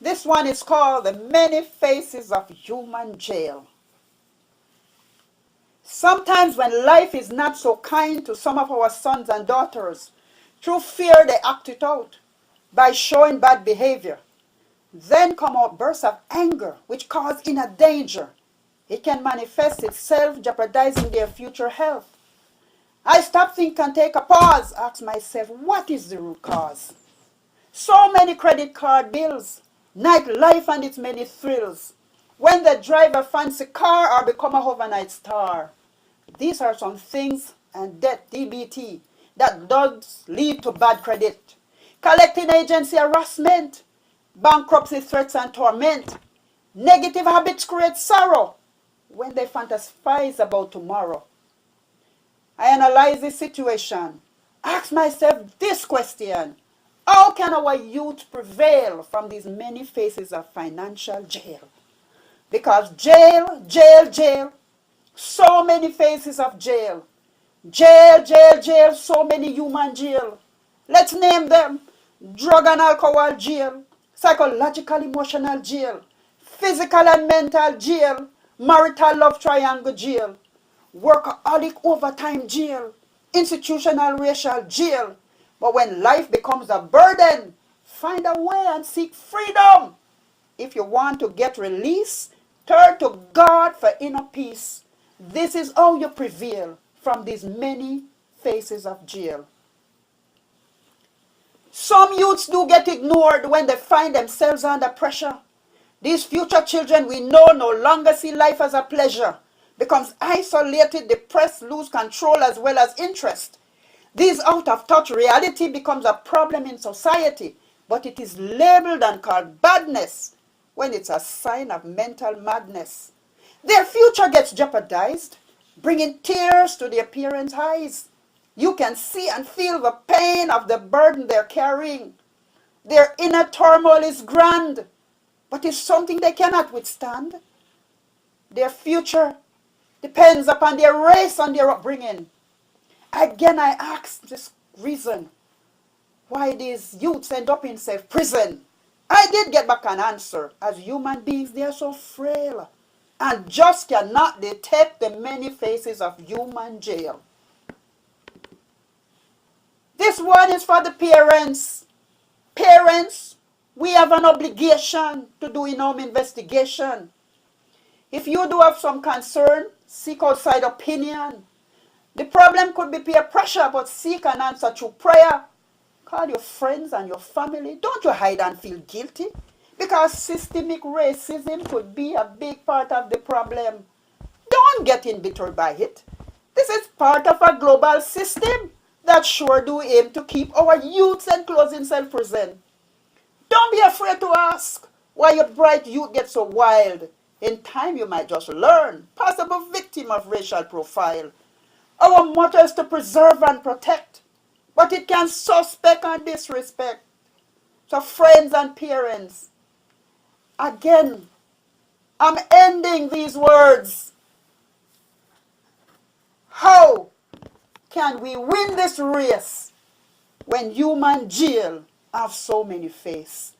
This one is called The Many Faces of Human Jail. Sometimes when life is not so kind to some of our sons and daughters, through fear they act it out by showing bad behavior. Then come outbursts of anger which cause inner danger. It can manifest itself jeopardizing their future health. I stop, think, and take a pause, ask myself, what is the root cause? So many credit card bills, nightlife and its many thrills, when they drive a fancy car or become a overnight star. These are some things, and debt, DBT, that does lead to bad credit. Collecting agency harassment, bankruptcy threats and torment. Negative habits create sorrow when they fantasize about tomorrow. I analyze this situation, ask myself this question: how can our youth prevail from these many faces of financial jail? Because jail, jail, jail, so many faces of jail. Jail, jail, jail, so many human jail. Let's name them: drug and alcohol jail, psychological emotional jail, physical and mental jail, marital love triangle jail, workaholic overtime jail, institutional racial jail. But when life becomes a burden, find a way and seek freedom. If you want to get release, turn to God for inner peace. This is how you prevail from these many faces of jail. Some youths do get ignored when they find themselves under pressure. These future children we know no longer see life as a pleasure, becomes isolated, depressed, lose control as well as interest. This out-of-touch reality becomes a problem in society, but it is labeled and called badness when it's a sign of mental madness. Their future gets jeopardized, bringing tears to their parents' eyes. You can see and feel the pain of the burden they're carrying. Their inner turmoil is grand, but it's something they cannot withstand. Their future depends upon their race and their upbringing. Again, I ask this reason why these youths end up in safe prison. I did get back an answer. As human beings, they are so frail and just cannot detect the many faces of human jail. This one is for the parents. Parents, we have an obligation to do in-home investigation. If you do have some concern, seek outside opinion. The problem could be peer pressure, but seek an answer through prayer. Call your friends and your family. Don't you hide and feel guilty, because systemic racism could be a big part of the problem. Don't get embittered by it. This is part of a global system that sure do aim to keep our youths enclosed in self-prison. Don't be afraid to ask why your bright youth gets so wild. In time you might just learn, possible victim of racial profile. Our motto is to preserve and protect, but it can suspect and disrespect. So friends and parents, again, I'm ending these words. How can we win this race when human jail have so many faces?